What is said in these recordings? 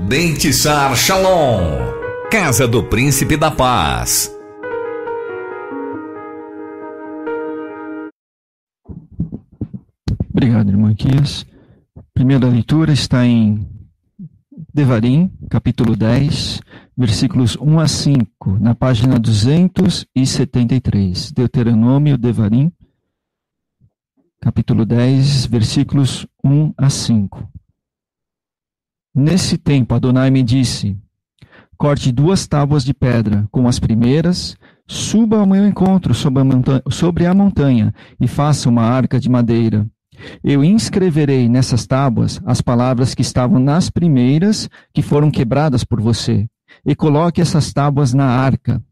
Dentisar Shalom, Casa do Príncipe da Paz. Obrigado, irmão Equias. Primeira leitura está em Devarim, capítulo 10, versículos 1 a 5, na página 273. Deuteronômio, Devarim, capítulo 10, versículos 1 a 5. Nesse tempo, Adonai me disse: corte 2 tábuas de pedra, com as primeiras, suba ao meu encontro sobre a montanha e faça uma arca de madeira. Eu inscreverei nessas tábuas as palavras que estavam nas primeiras, que foram quebradas por você, e coloque essas tábuas na arca.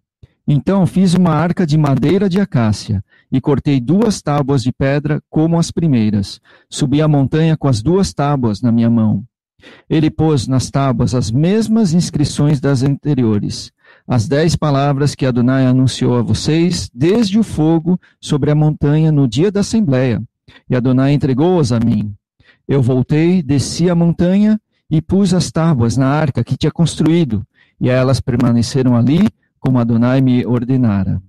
Então fiz uma arca de madeira de acácia, e cortei 2 tábuas de pedra como as primeiras. Subi a montanha com as 2 tábuas na minha mão. Ele pôs nas tábuas as mesmas inscrições das anteriores, as 10 palavras que Adonai anunciou a vocês desde o fogo sobre a montanha no dia da assembleia. E Adonai entregou-as a mim. Eu voltei, desci a montanha e pus as tábuas na arca que tinha construído, e elas permaneceram ali como Adonai me ordenara.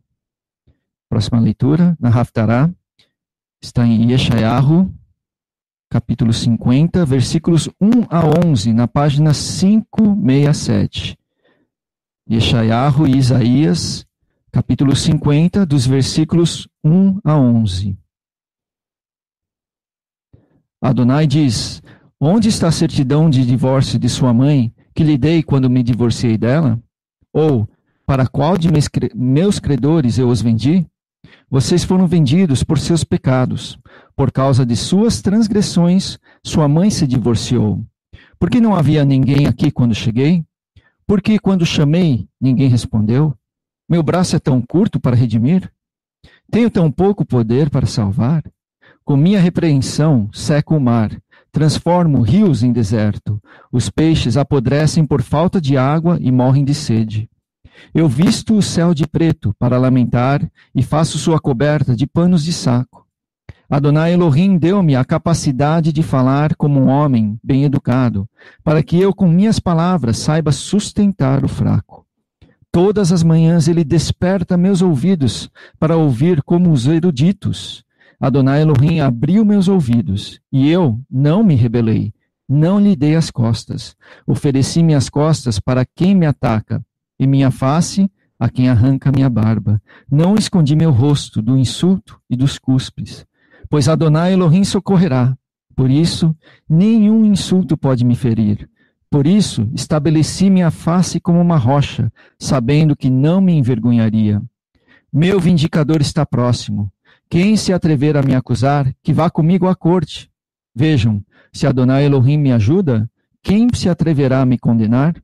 Próxima leitura, na Haftará, está em Yeshayahu, capítulo 50, versículos 1 a 11, na página 567. Yeshayahu e Isaías, capítulo 50, dos versículos 1 a 11. Adonai diz: onde está a certidão de divórcio de sua mãe, que lhe dei quando me divorciei dela? Ou, para qual de meus credores eu os vendi? Vocês foram vendidos por seus pecados. Por causa de suas transgressões, sua mãe se divorciou. Por que não havia ninguém aqui quando cheguei? Por que, quando chamei, ninguém respondeu? Meu braço é tão curto para redimir? Tenho tão pouco poder para salvar? Com minha repreensão, seco o mar, transformo rios em deserto. Os peixes apodrecem por falta de água e morrem de sede. Eu visto o céu de preto para lamentar e faço sua coberta de panos de saco. Adonai Elohim deu-me a capacidade de falar como um homem bem educado, para que eu com minhas palavras saiba sustentar o fraco. Todas as manhãs ele desperta meus ouvidos para ouvir como os eruditos. Adonai Elohim abriu meus ouvidos, e eu não me rebelei, não lhe dei as costas. Ofereci minhas costas para quem me ataca, e minha face a quem arranca minha barba. Não escondi meu rosto do insulto e dos cuspes, pois Adonai Elohim socorrerá. Por isso, nenhum insulto pode me ferir. Por isso, estabeleci minha face como uma rocha, sabendo que não me envergonharia. Meu vindicador está próximo. Quem se atrever a me acusar, que vá comigo à corte. Vejam, se Adonai Elohim me ajuda, quem se atreverá a me condenar?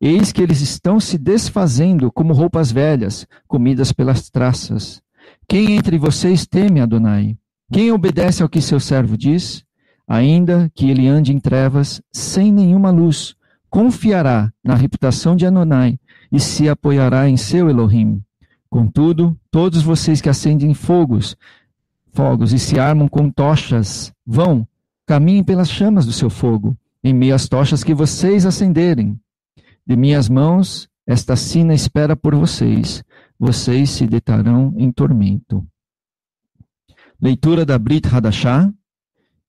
Eis que eles estão se desfazendo como roupas velhas, comidas pelas traças. Quem entre vocês teme Adonai? Quem obedece ao que seu servo diz? Ainda que ele ande em trevas, sem nenhuma luz, confiará na reputação de Adonai e se apoiará em seu Elohim. Contudo, todos vocês que acendem fogos e se armam com tochas, caminhem pelas chamas do seu fogo, em meio às tochas que vocês acenderem. De minhas mãos, esta sina espera por vocês. Vocês se deitarão em tormento. Leitura da Brit Hadashah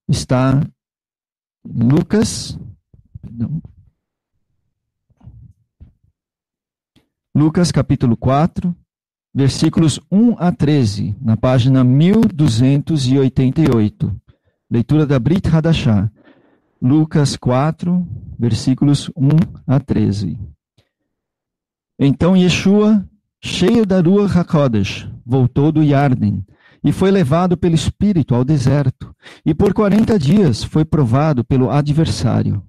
está em Lucas capítulo 4, versículos 1 a 13, na página 1288. Leitura da Brit Hadashah. Lucas 4, versículos 1 a 13. Então Yeshua, cheio da Ruach HaKodesh, voltou do Yarden e foi levado pelo Espírito ao deserto, e por 40 dias foi provado pelo adversário.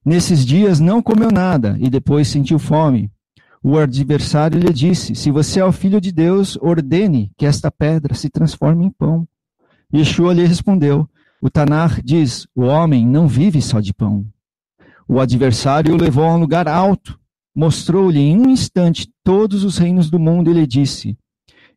Nesses dias não comeu nada e depois sentiu fome. O adversário lhe disse: se você é o Filho de Deus, ordene que esta pedra se transforme em pão. Yeshua lhe respondeu: o Tanar diz, o homem não vive só de pão. O adversário o levou a um lugar alto, mostrou-lhe em um instante todos os reinos do mundo e lhe disse: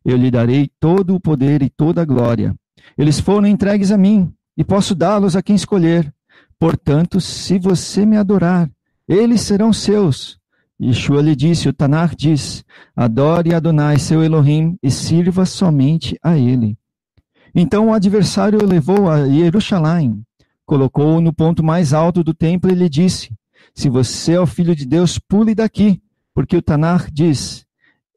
eu lhe darei todo o poder e toda a glória. Eles foram entregues a mim, e posso dá-los a quem escolher. Portanto, se você me adorar, eles serão seus. Yeshua lhe disse, o Tanakh diz, adore Adonai, seu Elohim, e sirva somente a ele. Então o adversário o levou a Jerusalém, colocou-o no ponto mais alto do templo e lhe disse, se você é o filho de Deus, pule daqui, porque o Tanakh diz,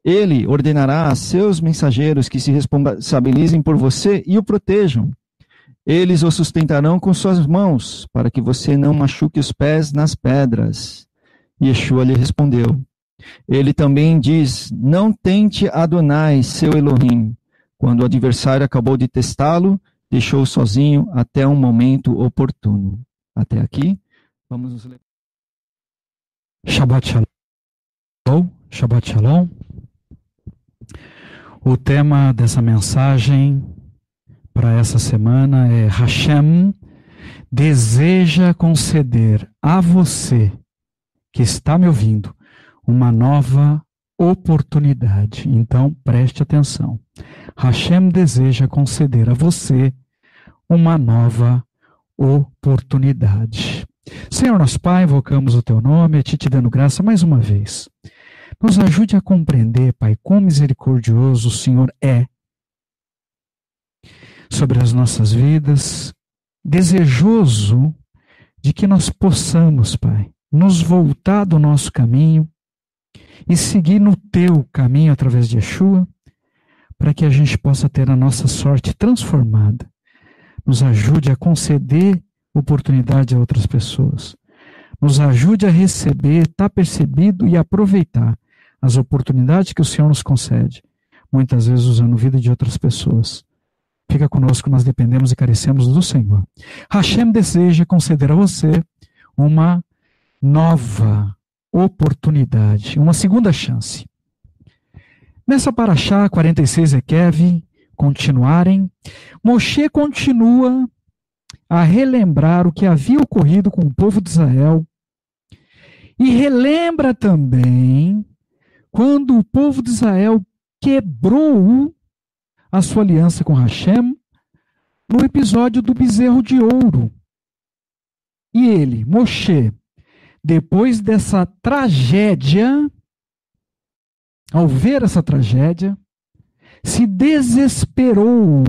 ele ordenará a seus mensageiros que se responsabilizem por você e o protejam. Eles o sustentarão com suas mãos, para que você não machuque os pés nas pedras. Yeshua lhe respondeu. Ele também diz, não tente Adonai, seu Elohim. Quando o adversário acabou de testá-lo, deixou-o sozinho até um momento oportuno. Até aqui, vamos nos ler. Shabbat Shalom. Shabbat Shalom. O tema dessa mensagem para essa semana é Hashem deseja conceder a você que está me ouvindo uma nova oportunidade. Então preste atenção. Hashem deseja conceder a você uma nova oportunidade. Senhor nosso Pai, invocamos o Teu nome, a Ti te dando graça mais uma vez. Nos ajude a compreender, Pai, quão misericordioso o Senhor é sobre as nossas vidas, desejoso de que nós possamos, Pai, nos voltar do nosso caminho e seguir no Teu caminho através de Yeshua, para que a gente possa ter a nossa sorte transformada. Nos ajude a conceder oportunidade a outras pessoas. Nos ajude a receber, estar percebido e aproveitar as oportunidades que o Senhor nos concede, muitas vezes usando a vida de outras pessoas. Fica conosco, nós dependemos e carecemos do Senhor. Hashem deseja conceder a você uma nova oportunidade, uma segunda chance. Nessa paraxá 46 Ekev, continuarem, Moshe continua a relembrar o que havia ocorrido com o povo de Israel e relembra também quando o povo de Israel quebrou a sua aliança com Hashem no episódio do bezerro de ouro. E ele, Moshe, depois dessa tragédia, ao ver essa tragédia, se desesperou,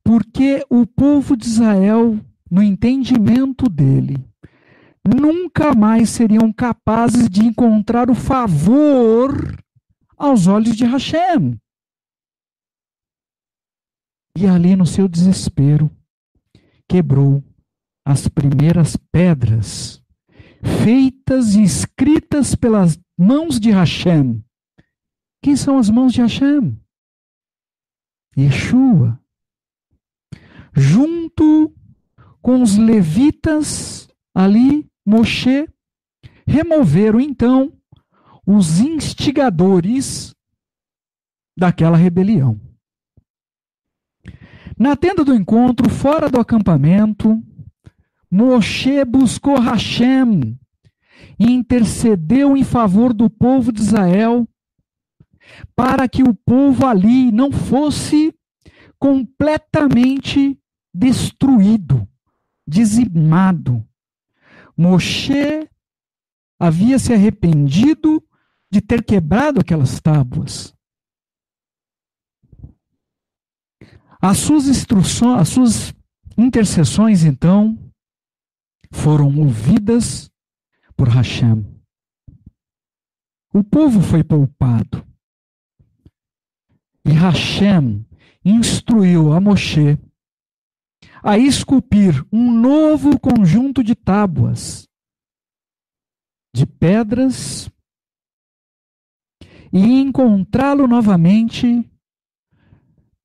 porque o povo de Israel, no entendimento dele, nunca mais seriam capazes de encontrar o favor aos olhos de Hashem. E ali, no seu desespero, quebrou as primeiras pedras feitas e escritas pelas mãos de Hashem. Quem são as mãos de Hashem? Yeshua. Junto com os levitas ali, Moshe, removeram então os instigadores daquela rebelião. Na tenda do encontro, fora do acampamento, Moshe buscou Hashem e intercedeu em favor do povo de Israel para que o povo ali não fosse completamente destruído, dizimado. Moshe havia se arrependido de ter quebrado aquelas tábuas. As suas instruções, as suas intercessões, então, foram ouvidas por Hashem. O povo foi poupado. E Hashem instruiu a Moshe a esculpir um novo conjunto de tábuas, de pedras, e encontrá-lo novamente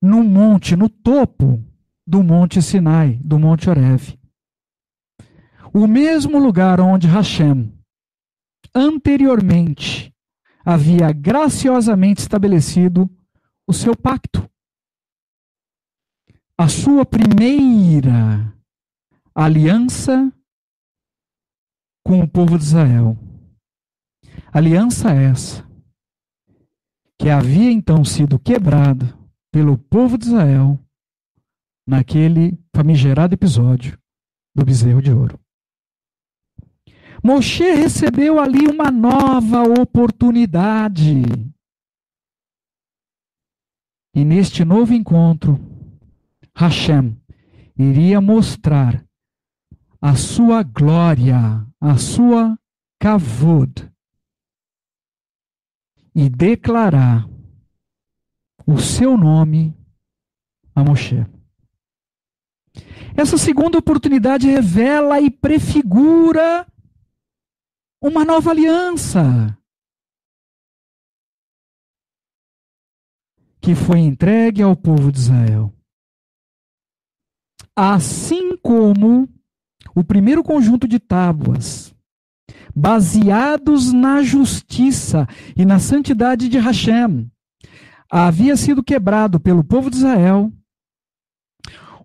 no monte, no topo do Monte Sinai, do Monte Horeve. O mesmo lugar onde Hashem anteriormente havia graciosamente estabelecido o seu pacto. A sua primeira aliança com o povo de Israel. Aliança essa que havia então sido quebrada pelo povo de Israel naquele famigerado episódio do bezerro de ouro. Moshe recebeu ali uma nova oportunidade. E neste novo encontro, Hashem iria mostrar a sua glória, a sua kavod, e declarar o seu nome a Moshe. Essa segunda oportunidade revela e prefigura uma nova aliança que foi entregue ao povo de Israel. Assim como o primeiro conjunto de tábuas, baseados na justiça e na santidade de Hashem, havia sido quebrado pelo povo de Israel,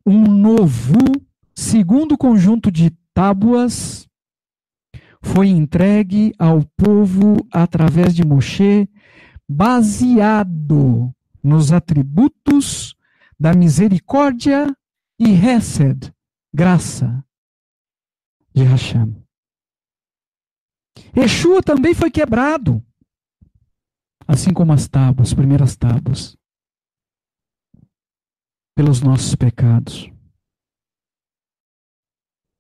um novo segundo conjunto de tábuas foi entregue ao povo através de Moshe, baseado nos atributos da misericórdia e Hesed, graça de Hashem. Yeshua também foi quebrado, assim como as tábuas, as primeiras tábuas, pelos nossos pecados,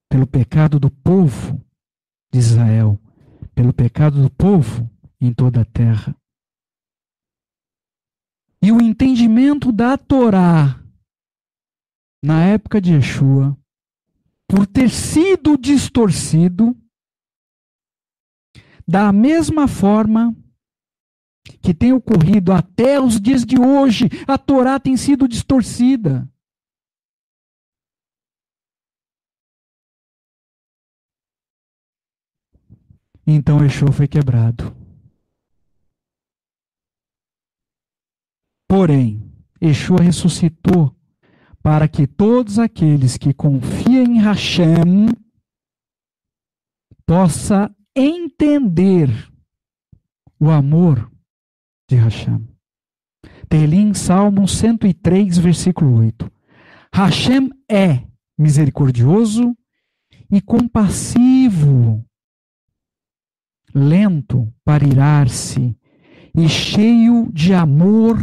pelo pecado do povo de Israel, pelo pecado do povo em toda a terra. E o entendimento da Torá, na época de Yeshua, por ter sido distorcido, da mesma forma que tem ocorrido até os dias de hoje, a Torá tem sido distorcida. Então Yeshua foi quebrado. Porém, Yeshua ressuscitou para que todos aqueles que confiam em Hashem possam entender o amor de Hashem. Tem ali em Salmo 103, versículo 8. Hashem é misericordioso e compassivo, lento para irar-se e cheio de amor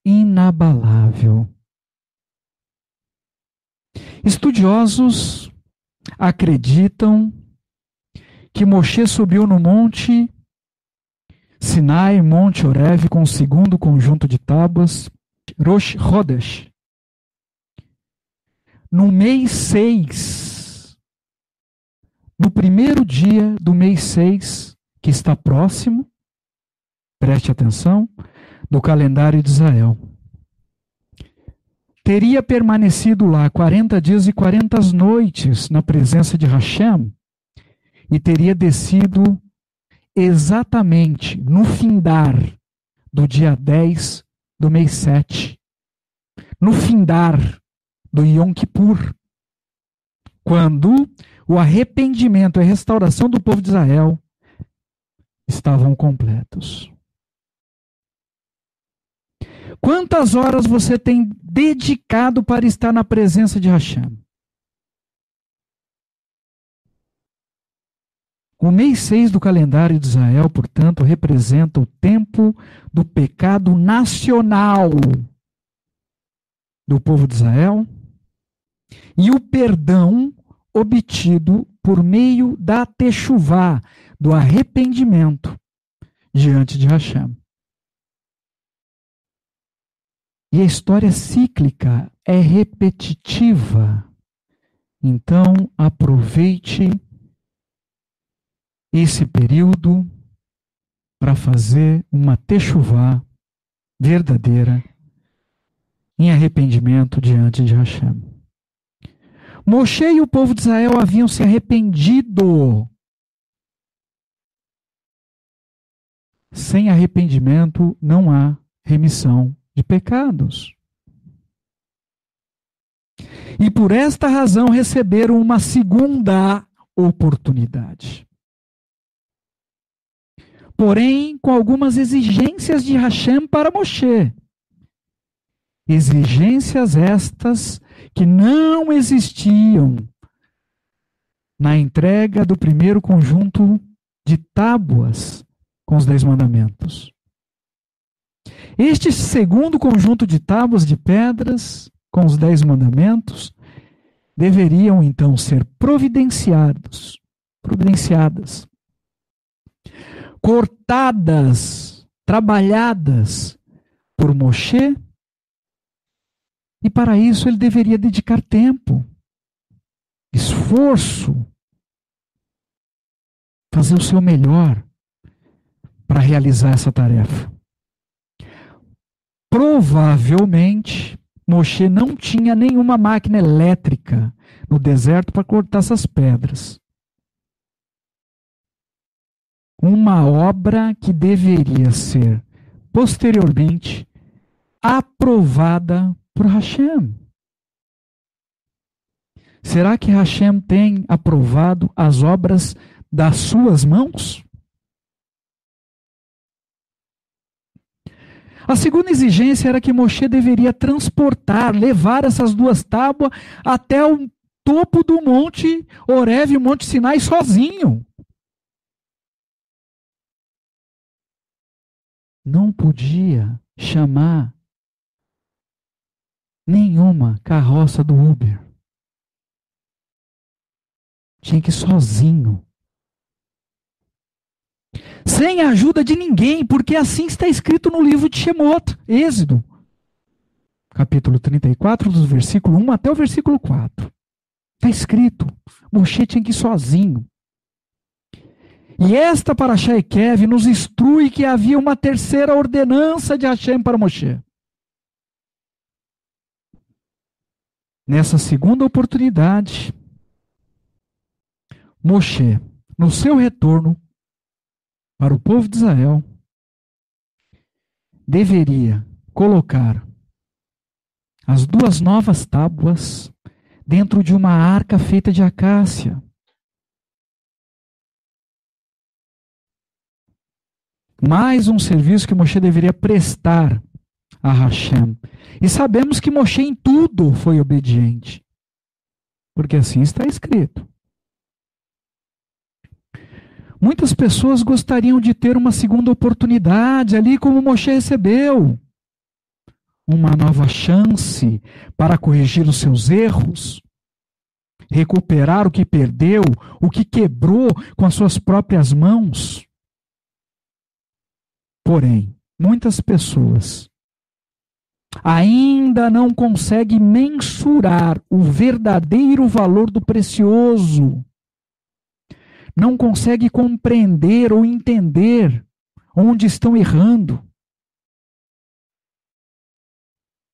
inabalável. Estudiosos acreditam que Moshe subiu no monte Sinai, Monte Horeve, com o segundo conjunto de tábuas, Rosh Chodesh, no mês 6, no primeiro dia do mês 6, que está próximo, preste atenção, do calendário de Israel. Teria permanecido lá 40 dias e 40 noites na presença de Hashem e teria descido exatamente no findar do dia 10 do mês 7, no findar do Yom Kippur, quando o arrependimento e a restauração do povo de Israel estavam completos. Quantas horas você tem dedicado para estar na presença de Hashem? O mês 6 do calendário de Israel, portanto, representa o tempo do pecado nacional do povo de Israel e o perdão obtido por meio da techuvá, do arrependimento diante de Hashem. E a história cíclica é repetitiva. Então, aproveite esse período para fazer uma techuvá verdadeira em arrependimento diante de Hashem. Moshe e o povo de Israel haviam se arrependido. Sem arrependimento não há remissão de pecados. E por esta razão receberam uma segunda oportunidade. Porém, com algumas exigências de Hashem para Moshe. Exigências estas que não existiam na entrega do primeiro conjunto de tábuas com os 10 mandamentos. Este segundo conjunto de tábuas de pedras com os 10 mandamentos deveriam então ser providenciadas, cortadas, trabalhadas por Moshe, e para isso ele deveria dedicar tempo, esforço, fazer o seu melhor para realizar essa tarefa. Provavelmente, Moshe não tinha nenhuma máquina elétrica no deserto para cortar essas pedras. Uma obra que deveria ser posteriormente aprovada por Hashem. Será que Hashem tem aprovado as obras das suas mãos? A segunda exigência era que Moshe deveria transportar, levar essas 2 tábuas até o topo do Monte Horeb e o Monte Sinai sozinho. Não podia chamar nenhuma carroça do Uber. Tinha que ir sozinho. Sem a ajuda de ninguém, porque assim está escrito no livro de Shemot, Êxodo, capítulo 34, do versículo 1 até o versículo 4. Está escrito, Moshe tinha que ir sozinho. E esta Parashá Ekev nos instrui que havia uma terceira ordenança de Hashem para Moshe. Nessa segunda oportunidade, Moshe, no seu retorno para o povo de Israel, deveria colocar as 2 novas tábuas dentro de uma arca feita de acácia. Mais um serviço que Moshe deveria prestar a Hashem. E sabemos que Moshe em tudo foi obediente, porque assim está escrito. Muitas pessoas gostariam de ter uma segunda oportunidade, ali como Moshe recebeu. Uma nova chance para corrigir os seus erros, recuperar o que perdeu, o que quebrou com as suas próprias mãos. Porém, muitas pessoas ainda não conseguem mensurar o verdadeiro valor do precioso. Não conseguem compreender ou entender onde estão errando.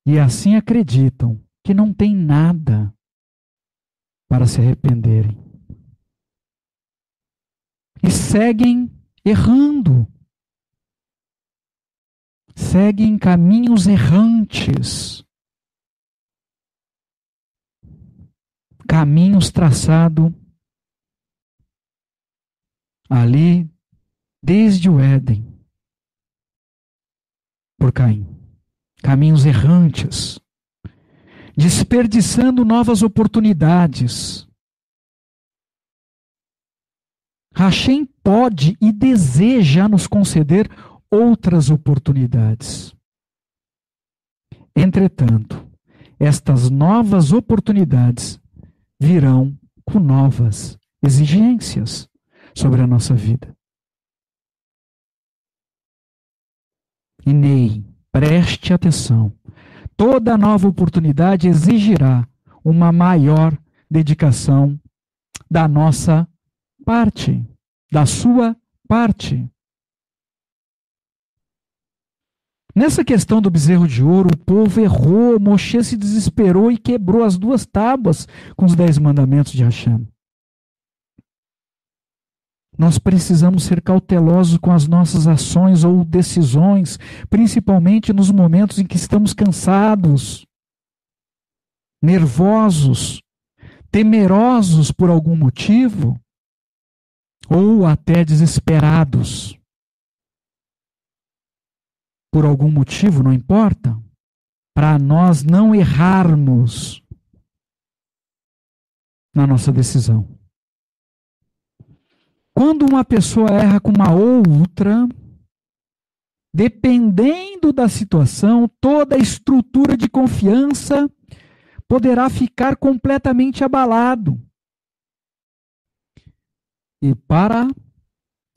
E assim acreditam que não tem nada para se arrependerem. E seguem errando. Seguem caminhos errantes. Caminhos traçados ali, desde o Éden, por Caim. Caminhos errantes, desperdiçando novas oportunidades. Hashem pode e deseja nos conceder outras oportunidades. Entretanto, estas novas oportunidades virão com novas exigências sobre a nossa vida. E Ney, preste atenção. Toda nova oportunidade exigirá uma maior dedicação da nossa parte, da sua parte. Nessa questão do bezerro de ouro, o povo errou, Moshe se desesperou e quebrou as 2 tábuas com os 10 mandamentos de Hashem. Nós precisamos ser cautelosos com as nossas ações ou decisões, principalmente nos momentos em que estamos cansados, nervosos, temerosos por algum motivo, ou até desesperados. Por algum motivo, não importa, para nós não errarmos na nossa decisão. Quando uma pessoa erra com uma outra, dependendo da situação, toda a estrutura de confiança poderá ficar completamente abalado. E para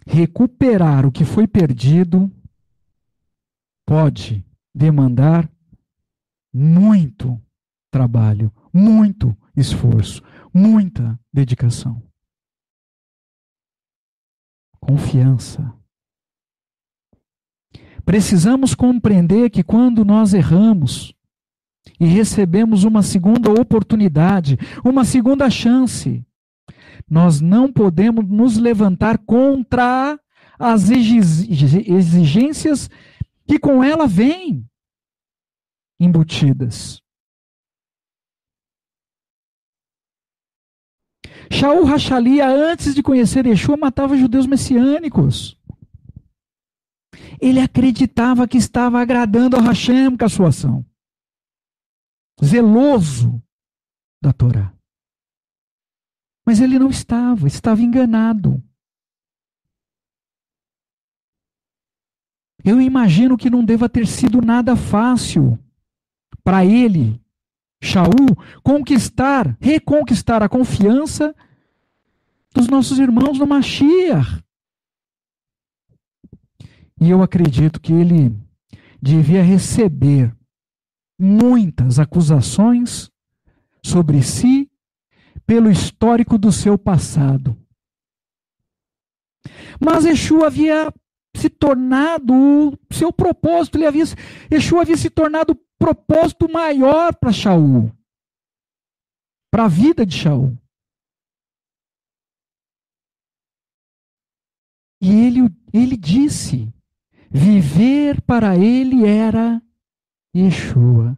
recuperar o que foi perdido, pode demandar muito trabalho, muito esforço, muita dedicação. Confiança. Precisamos compreender que quando nós erramos e recebemos uma segunda oportunidade, uma segunda chance, nós não podemos nos levantar contra as exigências que com ela vêm embutidas. Shaul Hachalia, antes de conhecer Yeshua, matava judeus messiânicos. Ele acreditava que estava agradando a Hashem com a sua ação. Zeloso da Torá. Mas ele não estava enganado. Eu imagino que não deva ter sido nada fácil para ele, Shaul, reconquistar a confiança dos nossos irmãos no Mashiach. E eu acredito que ele devia receber muitas acusações sobre si pelo histórico do seu passado. Mas Yeshua havia se tornado o seu propósito, Yeshua havia se tornado o propósito maior para Shaul, para a vida de Shaul. E ele disse, viver para ele era Yeshua.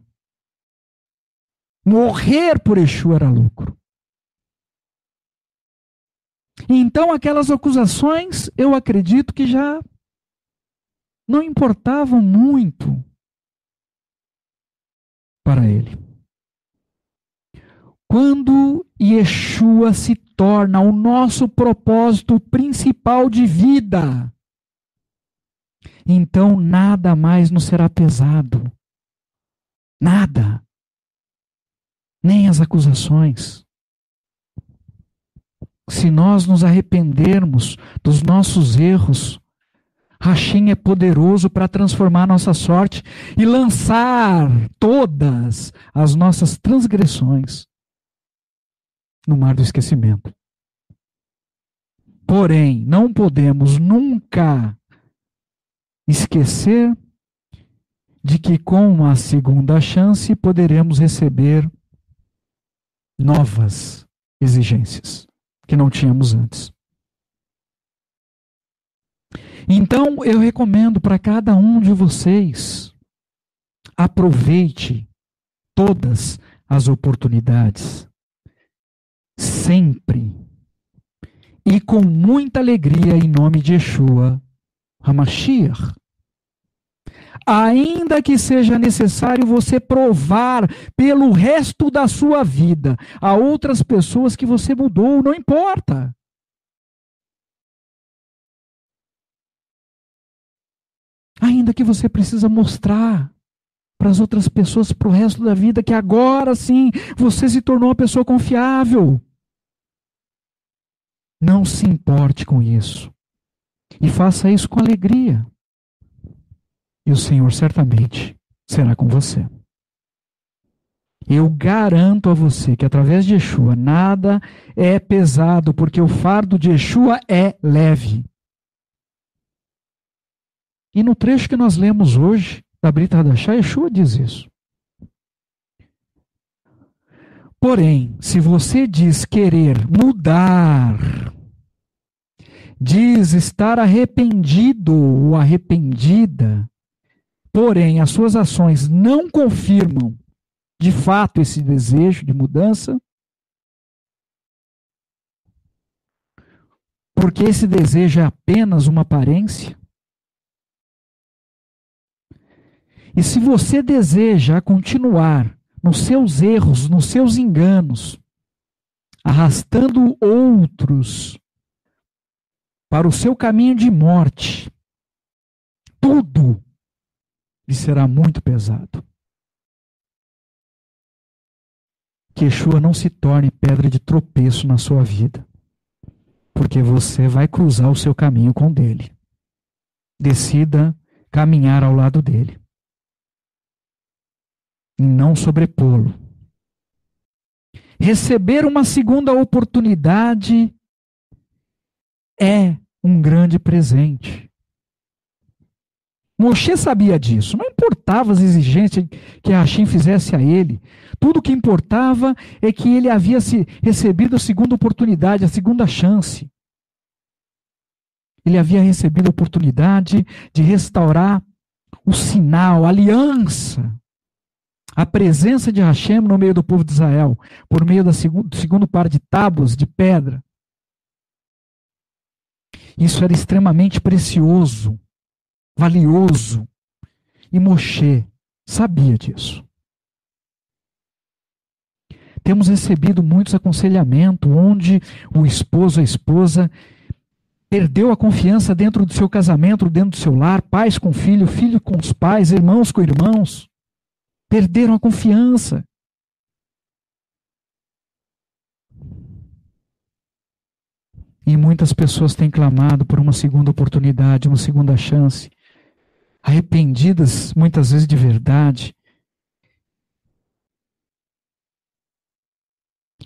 Morrer por Yeshua era lucro. Então aquelas acusações, eu acredito que já não importavam muito para ele. Quando Yeshua se torna o nosso propósito principal de vida, então nada mais nos será pesado. Nada. Nem as acusações. Se nós nos arrependermos dos nossos erros, Hashem é poderoso para transformar nossa sorte e lançar todas as nossas transgressões no mar do esquecimento. Porém, não podemos nunca esquecer de que com a segunda chance poderemos receber novas exigências que não tínhamos antes. Então, eu recomendo para cada um de vocês, aproveite todas as oportunidades, sempre, e com muita alegria em nome de Yeshua HaMashiach. Ainda que seja necessário você provar pelo resto da sua vida a outras pessoas que você mudou, não importa. Ainda que você precisa mostrar para as outras pessoas para o resto da vida que agora sim você se tornou uma pessoa confiável. Não se importe com isso. E faça isso com alegria. E o Senhor certamente será com você. Eu garanto a você que através de Yeshua nada é pesado, porque o fardo de Yeshua é leve. E no trecho que nós lemos hoje, da Brit Hadashah, Yeshua diz isso. Porém, se você diz querer mudar, diz estar arrependido ou arrependida, porém as suas ações não confirmam de fato esse desejo de mudança, porque esse desejo é apenas uma aparência. E se você deseja continuar nos seus erros, nos seus enganos, arrastando outros para o seu caminho de morte, tudo lhe será muito pesado. Que Yeshua não se torne pedra de tropeço na sua vida, porque você vai cruzar o seu caminho com dele. Decida caminhar ao lado dele e não sobrepô-lo. Receber uma segunda oportunidade é um grande presente. Moshe sabia disso. Não importava as exigências que Hashem fizesse a ele. Tudo o que importava é que ele havia recebido a segunda oportunidade, a segunda chance. Ele havia recebido a oportunidade de restaurar o sinal, a aliança, a presença de Hashem no meio do povo de Israel, por meio do segundo par de tábuas de pedra. Isso era extremamente precioso, valioso, e Moshe sabia disso. Temos recebido muitos aconselhamentos onde o esposo, a esposa, perdeu a confiança dentro do seu casamento, dentro do seu lar, pais com filho, filho com os pais, irmãos com irmãos. Perderam a confiança. E muitas pessoas têm clamado por uma segunda oportunidade, uma segunda chance, arrependidas muitas vezes de verdade,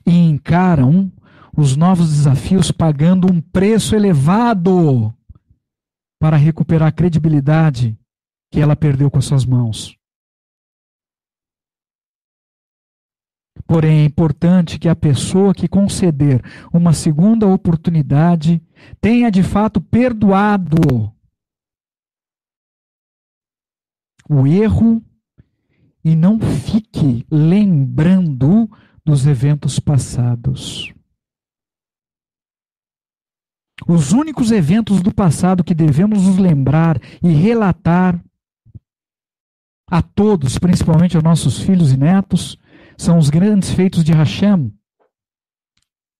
e encaram os novos desafios pagando um preço elevado para recuperar a credibilidade que ela perdeu com as suas mãos. Porém, é importante que a pessoa que conceder uma segunda oportunidade tenha de fato perdoado o erro e não fique lembrando dos eventos passados. Os únicos eventos do passado que devemos nos lembrar e relatar a todos, principalmente aos nossos filhos e netos, são os grandes feitos de Hashem,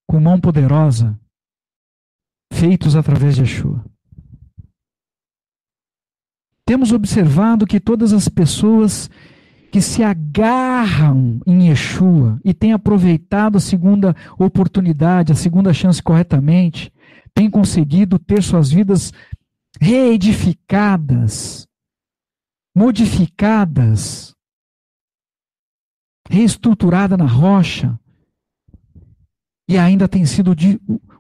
com mão poderosa, feitos através de Yeshua. Temos observado que todas as pessoas que se agarram em Yeshua e têm aproveitado a segunda oportunidade, a segunda chance corretamente, têm conseguido ter suas vidas reedificadas, modificadas, reestruturada na rocha, e ainda têm sido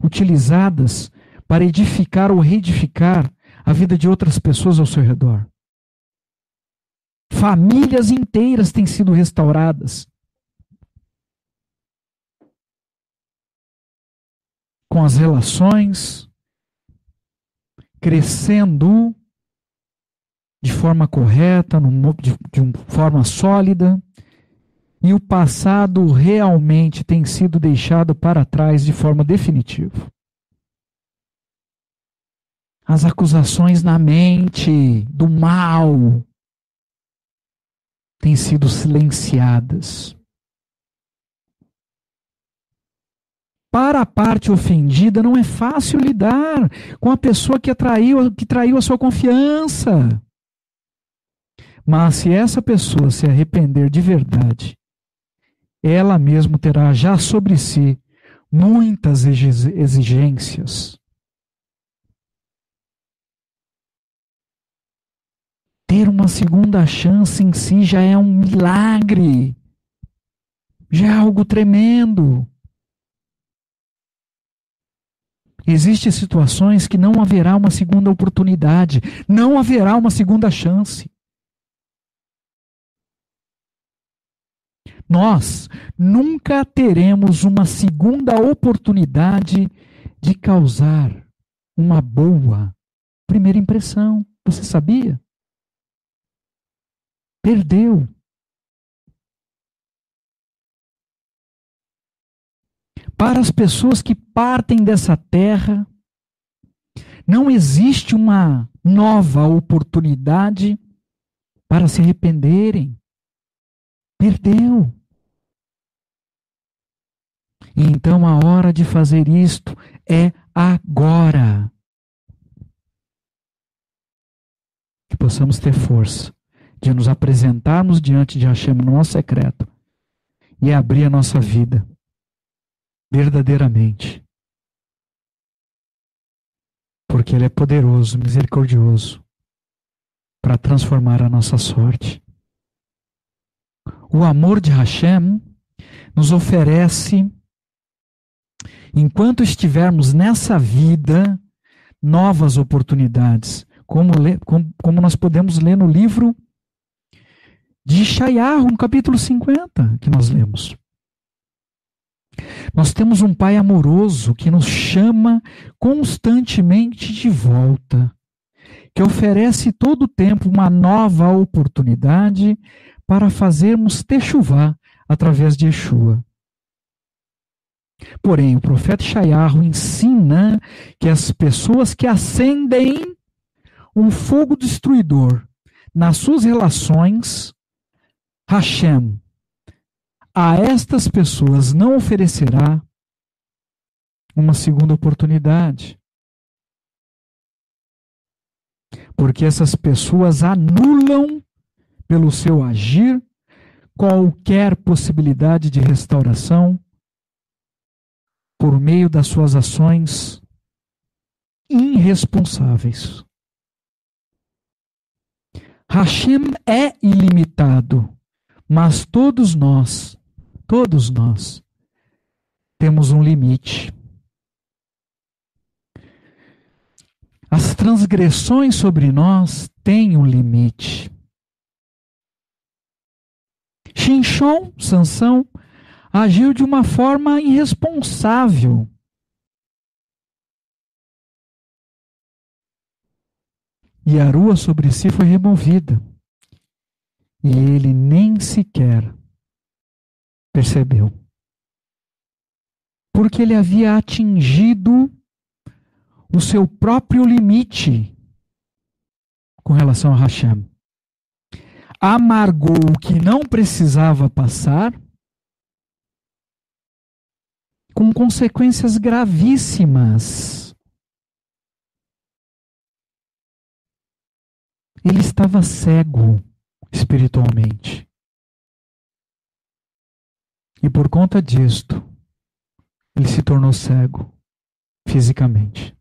utilizadas para edificar ou reedificar a vida de outras pessoas ao seu redor. Famílias inteiras têm sido restauradas com as relações crescendo de forma correta, de uma forma sólida, e o passado realmente tem sido deixado para trás de forma definitiva. As acusações na mente do mal têm sido silenciadas. Para a parte ofendida, não é fácil lidar com a pessoa que traiu a sua confiança. Mas se essa pessoa se arrepender de verdade, ela mesma terá já sobre si muitas exigências. Ter uma segunda chance em si já é um milagre, já é algo tremendo. Existem situações que não haverá uma segunda oportunidade, não haverá uma segunda chance. Nós nunca teremos uma segunda oportunidade de causar uma boa primeira impressão. Você sabia? Perdeu. Para as pessoas que partem dessa terra, não existe uma nova oportunidade para se arrependerem. Perdeu. E então a hora de fazer isto é agora. possamos ter força de nos apresentarmos diante de Hashem no nosso secreto e abrir a nossa vida verdadeiramente. Porque Ele é poderoso, misericordioso, para transformar a nossa sorte. O amor de Hashem nos oferece, enquanto estivermos nessa vida, novas oportunidades, como nós podemos ler no livro de Yeshayahu, no capítulo 50, que nós lemos. Nós temos um Pai amoroso que nos chama constantemente de volta, que oferece todo o tempo uma nova oportunidade para fazermos techuvá através de Yeshua. Porém, o profeta Yeshayahu ensina que as pessoas que acendem um fogo destruidor nas suas relações, Hashem a estas pessoas não oferecerá uma segunda oportunidade. Porque essas pessoas anulam, pelo seu agir, qualquer possibilidade de restauração por meio das suas ações irresponsáveis. Hashem é ilimitado, mas todos nós temos um limite. As transgressões sobre nós têm um limite. Shinshon, Sansão, agiu de uma forma irresponsável. E a rua sobre si foi removida. E ele nem sequer percebeu. Porque ele havia atingido o seu próprio limite com relação a Hashem. Amargou o que não precisava passar, com consequências gravíssimas. Ele estava cego espiritualmente. E por conta disto, ele se tornou cego fisicamente.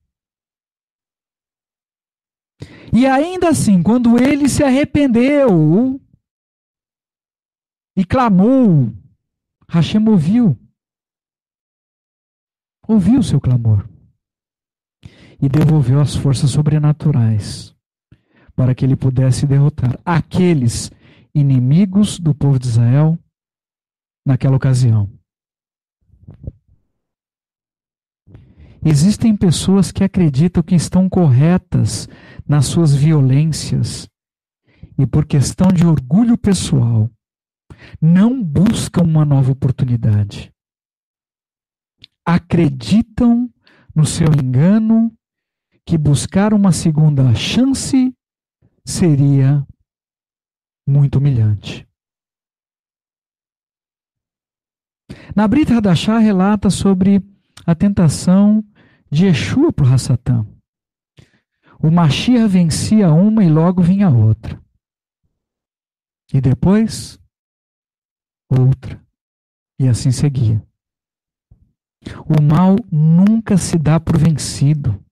E ainda assim, quando ele se arrependeu e clamou, Hashem ouviu o seu clamor e devolveu as forças sobrenaturais para que ele pudesse derrotar aqueles inimigos do povo de Israel naquela ocasião. Existem pessoas que acreditam que estão corretas nas suas violências e, por questão de orgulho pessoal, não buscam uma nova oportunidade. Acreditam no seu engano que buscar uma segunda chance seria muito humilhante. Na Brit Hadashah relata sobre a tentação de Yeshua para o Hassatã. O Mashiach vencia uma e logo vinha a outra. E depois, outra. E assim seguia. O mal nunca se dá por vencido.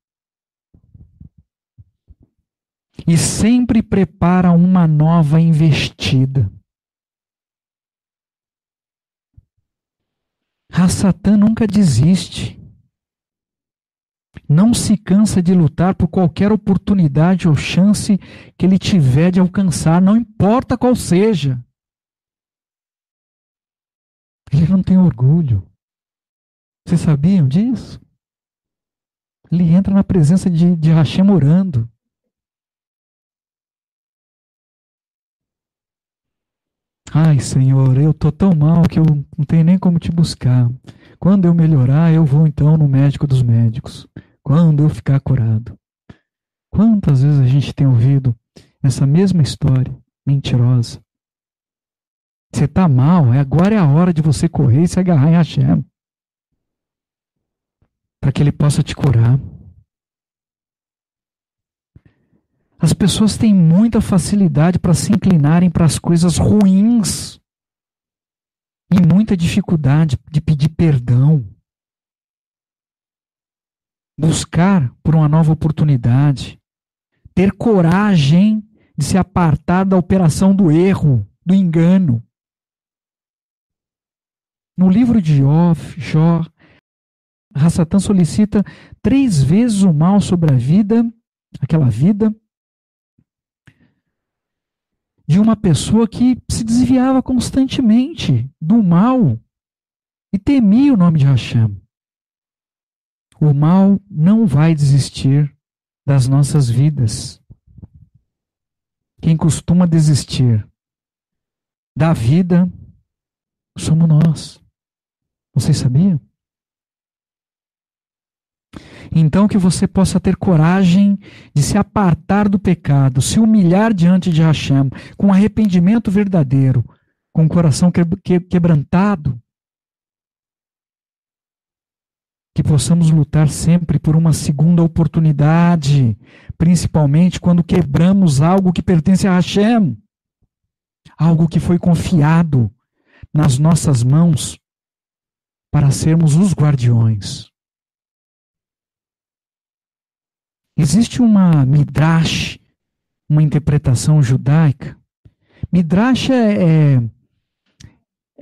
E sempre prepara uma nova investida. Hassatã nunca desiste. Não se cansa de lutar por qualquer oportunidade ou chance que ele tiver de alcançar, não importa qual seja. Ele não tem orgulho. Vocês sabiam disso? Ele entra na presença de Hashem orando. Ai, Senhor, eu estou tão mal que eu não tenho nem como te buscar. Quando eu melhorar, eu vou então no médico dos médicos. Quando eu ficar curado. Quantas vezes a gente tem ouvido essa mesma história mentirosa? Você está mal, agora é a hora de você correr e se agarrar em Hashem. Para que Ele possa te curar. As pessoas têm muita facilidade para se inclinarem para as coisas ruins e muita dificuldade de pedir perdão. Buscar por uma nova oportunidade. Ter coragem de se apartar da operação do erro, do engano. No livro de Jó, Hassatan solicita 3 vezes o mal sobre a vida, aquela vida, de uma pessoa que se desviava constantemente do mal e temia o nome de Hashem. O mal não vai desistir das nossas vidas. Quem costuma desistir da vida somos nós. Vocês sabiam? Então que você possa ter coragem de se apartar do pecado, se humilhar diante de Hashem, com arrependimento verdadeiro, com o coração quebrantado. Que possamos lutar sempre por uma segunda oportunidade, principalmente quando quebramos algo que pertence a Hashem, algo que foi confiado nas nossas mãos para sermos os guardiões. Existe uma midrash, uma interpretação judaica. Midrash é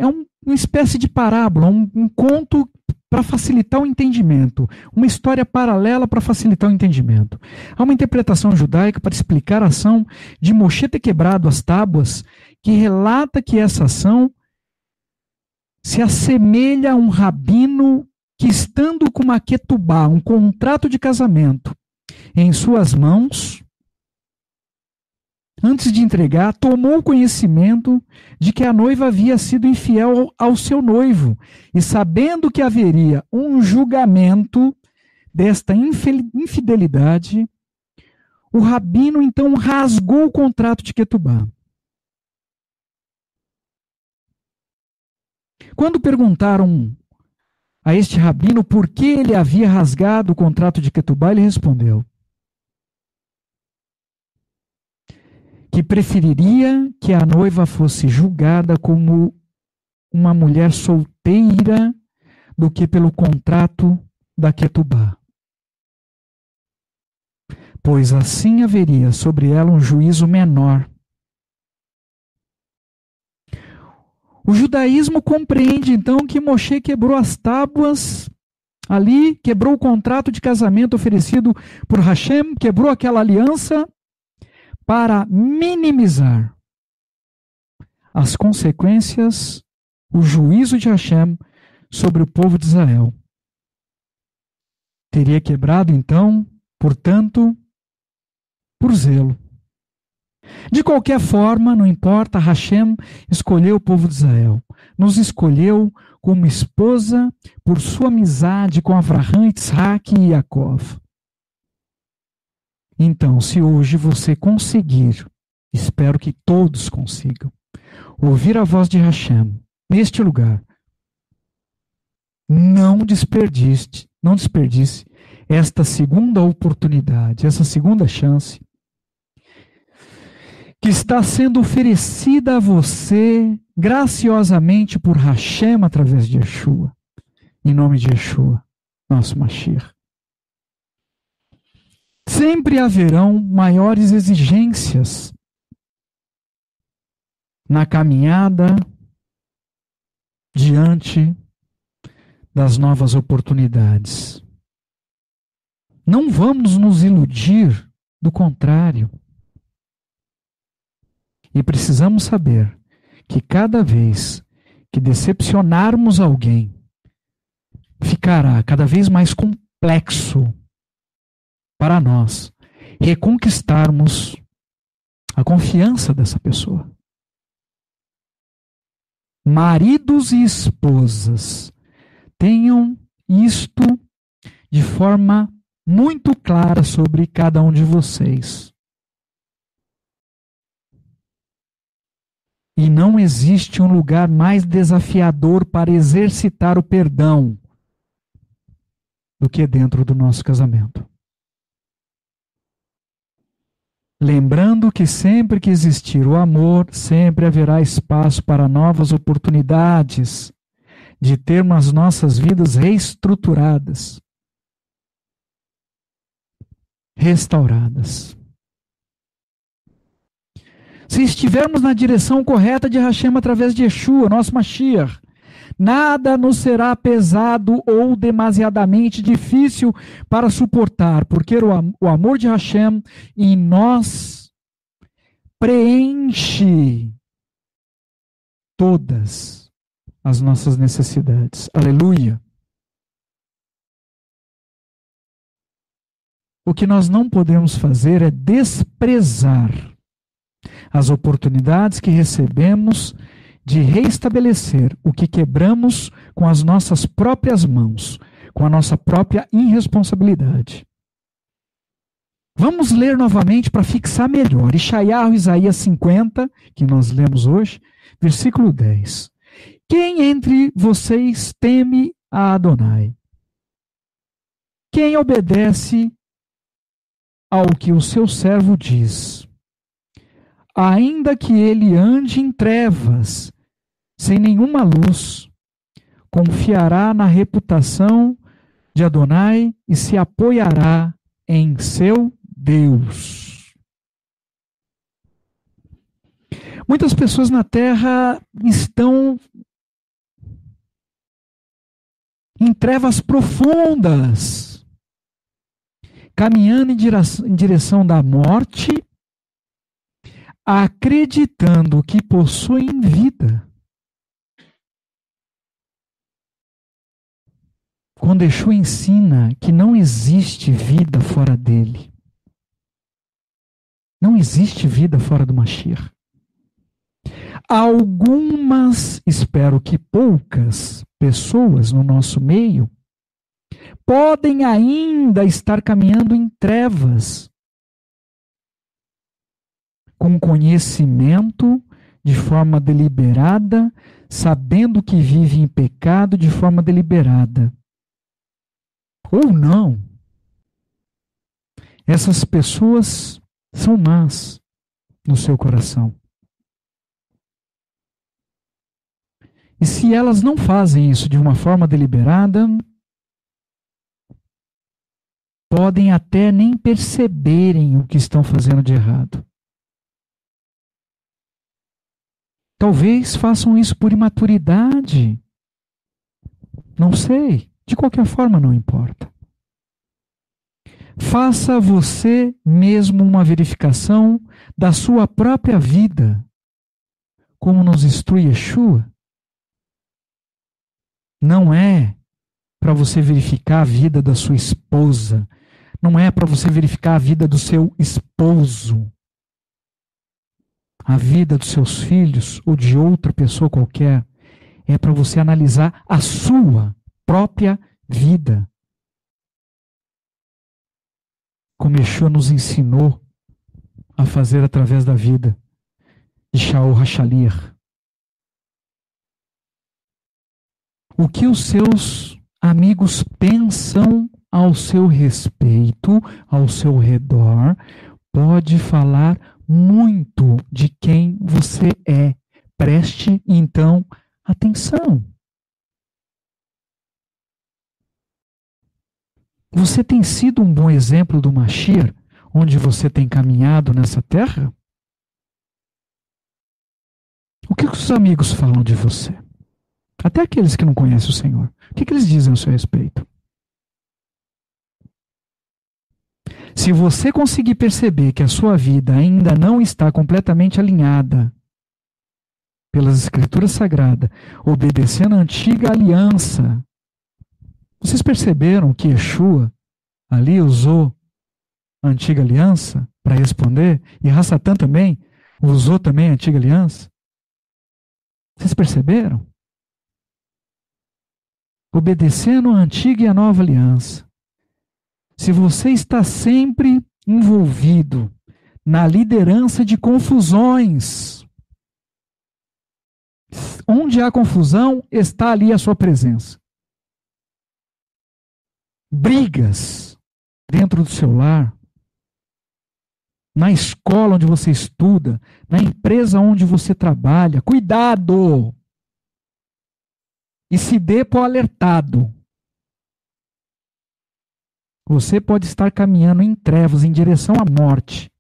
uma espécie de parábola, um conto para facilitar o entendimento, uma história paralela para facilitar o entendimento. Há uma interpretação judaica para explicar a ação de Moshe ter quebrado as tábuas, que relata que essa ação se assemelha a um rabino que, estando com uma ketubá, um contrato de casamento, em suas mãos, antes de entregar, tomou conhecimento de que a noiva havia sido infiel ao seu noivo, e sabendo que haveria um julgamento desta infidelidade, o rabino então rasgou o contrato de ketubá. Quando perguntaram a este rabino por que ele havia rasgado o contrato de ketubá, ele respondeu que preferiria que a noiva fosse julgada como uma mulher solteira do que pelo contrato da ketubá, pois assim haveria sobre ela um juízo menor. O judaísmo compreende então que Moshe quebrou as tábuas ali, quebrou o contrato de casamento oferecido por Hashem, quebrou aquela aliança para minimizar as consequências, o juízo de Hashem sobre o povo de Israel. Teria quebrado então, portanto, por zelo. De qualquer forma, não importa, Hashem escolheu o povo de Israel. Nos escolheu como esposa por sua amizade com Avraham, Isaac e Yaakov. Então, se hoje você conseguir, espero que todos consigam, ouvir a voz de Hashem neste lugar, não desperdice esta segunda oportunidade, essa segunda chance, que está sendo oferecida a você graciosamente por Hashem através de Yeshua, em nome de Yeshua, nosso Mashiach. Sempre haverão maiores exigências na caminhada diante das novas oportunidades. Não vamos nos iludir, do contrário. E precisamos saber que cada vez que decepcionarmos alguém, ficará cada vez mais complexo para nós reconquistarmos a confiança dessa pessoa. Maridos e esposas, tenham isto de forma muito clara sobre cada um de vocês. E não existe um lugar mais desafiador para exercitar o perdão do que dentro do nosso casamento. lembrando que sempre que existir o amor, sempre haverá espaço para novas oportunidades de termos as nossas vidas reestruturadas, restauradas. Se estivermos na direção correta de Hashem através de Yeshua, nosso Mashiach, nada nos será pesado ou demasiadamente difícil para suportar, porque o amor de Hashem em nós preenche todas as nossas necessidades. Aleluia! O que nós não podemos fazer é desprezar as oportunidades que recebemos de reestabelecer o que quebramos com as nossas próprias mãos, com a nossa própria irresponsabilidade. Vamos ler novamente para fixar melhor. Isaías 50, que nós lemos hoje, versículo 10. Quem entre vocês teme a Adonai? Quem obedece ao que o seu servo diz? Ainda que ele ande em trevas, sem nenhuma luz, confiará na reputação de Adonai e se apoiará em seu Deus. Muitas pessoas na terra estão em trevas profundas, caminhando em direção da morte, acreditando que possuem vida. Quando Yeshua ensina que não existe vida fora dele. Não existe vida fora do Mashiach. Algumas, espero que poucas, pessoas no nosso meio podem ainda estar caminhando em trevas, com conhecimento de forma deliberada, sabendo que vive em pecado de forma deliberada. Ou não. Essas pessoas são más no seu coração. E se elas não fazem isso de uma forma deliberada, podem até nem perceberem o que estão fazendo de errado. Talvez façam isso por imaturidade. Não sei. De qualquer forma, não importa. Faça você mesmo uma verificação da sua própria vida, como nos instrui Yeshua. Não é para você verificar a vida da sua esposa, não é para você verificar a vida do seu esposo, a vida dos seus filhos ou de outra pessoa qualquer. É para você analisar a sua própria vida. Como Yeshua nos ensinou a fazer através da vida de Shaul HaShaliach. O que os seus amigos pensam ao seu respeito, ao seu redor, pode falar muito de quem você é. Preste, então, atenção. Você tem sido um bom exemplo do Mashiach, onde você tem caminhado nessa terra? O que os amigos falam de você? Até aqueles que não conhecem o Senhor. O que eles dizem a seu respeito? Se você conseguir perceber que a sua vida ainda não está completamente alinhada pelas Escrituras Sagradas, obedecendo a antiga aliança, vocês perceberam que Yeshua ali usou a antiga aliança para responder? E Hassatan também usou também a antiga aliança? Vocês perceberam? Obedecendo a antiga e a nova aliança. Se você está sempre envolvido na liderança de confusões, onde há confusão, está ali a sua presença. Brigas dentro do seu lar, na escola onde você estuda, na empresa onde você trabalha. Cuidado! E se dê por alertado. Você pode estar caminhando em trevas, em direção à morte.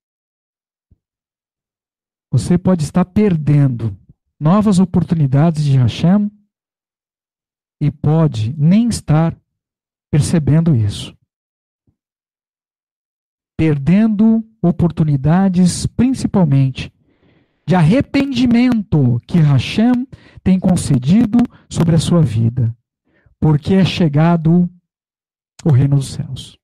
Você pode estar perdendo novas oportunidades de Hashem e pode nem estar percebendo isso. Perdendo oportunidades, principalmente, de arrependimento que Hashem tem concedido sobre a sua vida, porque é chegado o reino dos céus.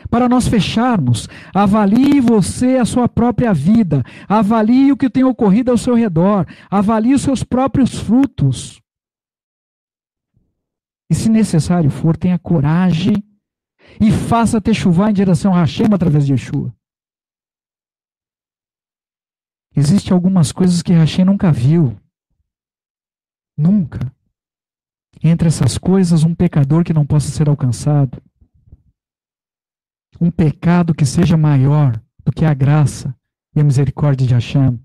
Para nós fecharmos, avalie você a sua própria vida, avalie o que tem ocorrido ao seu redor, avalie os seus próprios frutos. E se necessário for, tenha coragem e faça techuvá em direção a Hashem através de Yeshua. Existem algumas coisas que Hashem nunca viu. Nunca. Entre essas coisas, um pecador que não possa ser alcançado. Um pecado que seja maior do que a graça e a misericórdia de Hashem.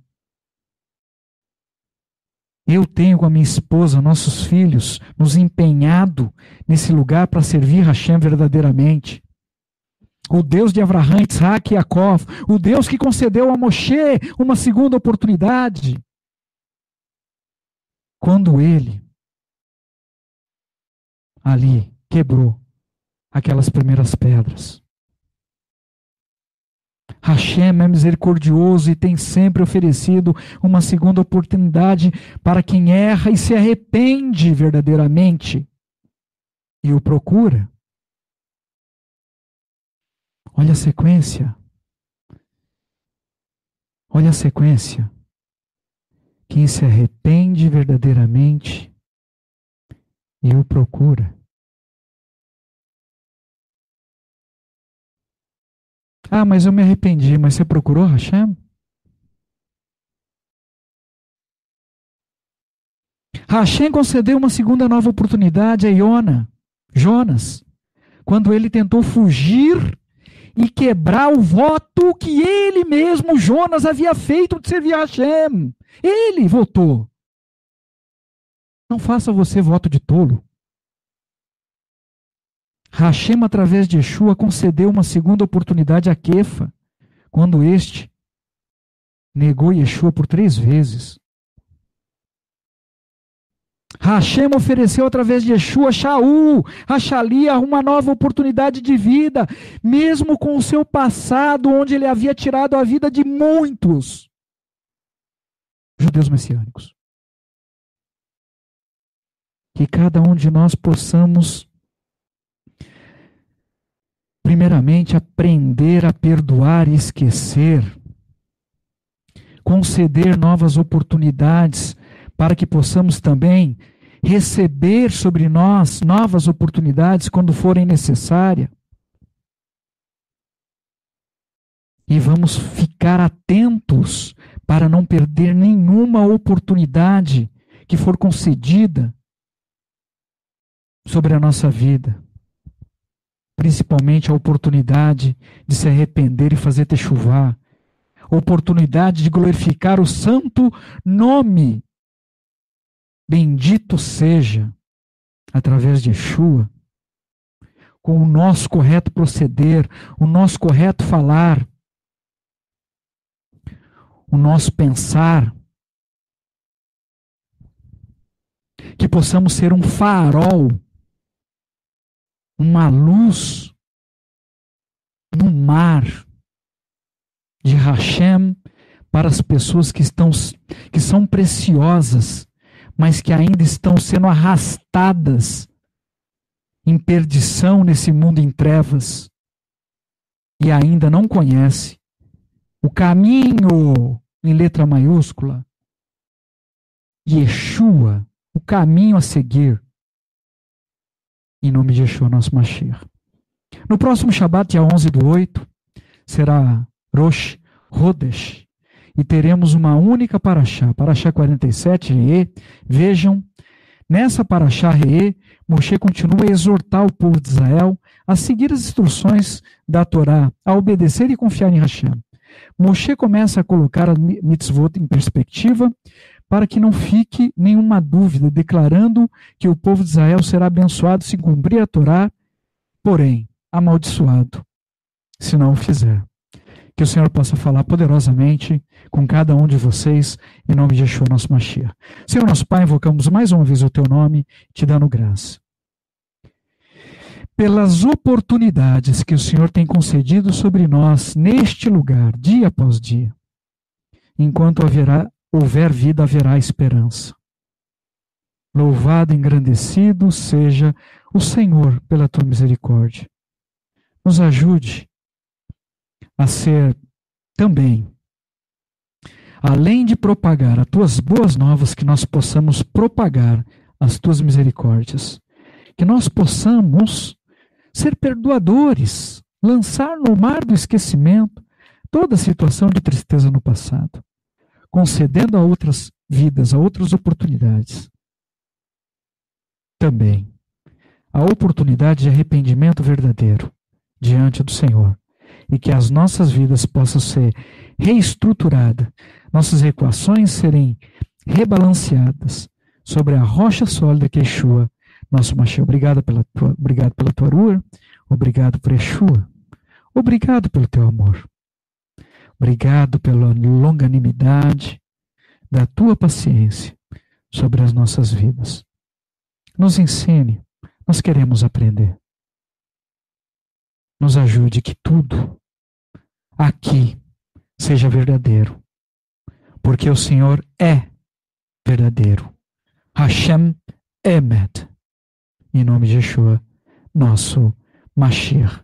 Eu tenho com a minha esposa, nossos filhos, nos empenhado nesse lugar para servir Hashem verdadeiramente. O Deus de Avraham, Isaac e Jacó, o Deus que concedeu a Moshe uma segunda oportunidade. Quando ele ali quebrou aquelas primeiras pedras. Hashem é misericordioso e tem sempre oferecido uma segunda oportunidade para quem erra e se arrepende verdadeiramente e o procura. Olha a sequência. Olha a sequência. Quem se arrepende verdadeiramente e o procura. Ah, mas eu me arrependi. Mas você procurou Hashem? Hashem concedeu uma segunda nova oportunidade a Jonas, quando ele tentou fugir e quebrar o voto que ele mesmo, Jonas, havia feito de servir a Hashem. Ele votou. Não faça você voto de tolo. Hashem, através de Yeshua, concedeu uma segunda oportunidade a Kefa, quando este negou Yeshua por 3 vezes. Hashem ofereceu através de Yeshua a Shaul, a Shalia, uma nova oportunidade de vida, mesmo com o seu passado, onde ele havia tirado a vida de muitos judeus messiânicos. Que cada um de nós possamos, primeiramente, aprender a perdoar e esquecer, conceder novas oportunidades, para que possamos também receber sobre nós novas oportunidades quando forem necessárias. E vamos ficar atentos para não perder nenhuma oportunidade que for concedida sobre a nossa vida. Principalmente a oportunidade de se arrepender e fazer techuvá. A oportunidade de glorificar o santo nome. Bendito seja, através de Yeshua, com o nosso correto proceder, o nosso correto falar, o nosso pensar, que possamos ser um farol, uma luz no mar de Hashem para as pessoas que são preciosas, mas que ainda estão sendo arrastadas em perdição nesse mundo em trevas e ainda não conhece o caminho, em letra maiúscula, Yeshua, o caminho a seguir, em nome de Yeshua, nosso Mashiach. No próximo Shabat, dia 11/8, será Rosh Chodesh, e teremos uma única paraxá, paraxá 47, e vejam, Nessa Parashá Re'ê, Moshe continua a exortar o povo de Israel a seguir as instruções da Torá, a obedecer e confiar em Hashem. Moshe começa a colocar a mitzvot em perspectiva para que não fique nenhuma dúvida, declarando que o povo de Israel será abençoado se cumprir a Torá, porém amaldiçoado se não o fizer. Que o Senhor possa falar poderosamente com cada um de vocês, em nome de Yeshua, nosso Mashiach. Senhor, nosso Pai, invocamos mais uma vez o Teu nome, te dando graça. Pelas oportunidades que o Senhor tem concedido sobre nós, neste lugar, dia após dia. Enquanto houver vida, haverá esperança. Louvado e engrandecido seja o Senhor pela Tua misericórdia. Nos ajude a ser também, além de propagar as Tuas boas novas, que nós possamos propagar as Tuas misericórdias, que nós possamos ser perdoadores, lançar no mar do esquecimento toda situação de tristeza no passado, concedendo a outras vidas, a outras oportunidades. Também a oportunidade de arrependimento verdadeiro diante do Senhor, e que as nossas vidas possam ser reestruturadas, nossas equações serem rebalanceadas sobre a rocha sólida que é Yeshua, nosso Mashiach. Obrigado pela tua rua, obrigado por Yeshua, obrigado pelo teu amor, obrigado pela longanimidade da tua paciência sobre as nossas vidas. Nos ensine, nós queremos aprender. Nos ajude que tudo aqui seja verdadeiro, porque o Senhor é verdadeiro. Hashem Emet. Em nome de Yeshua, nosso Mashiach.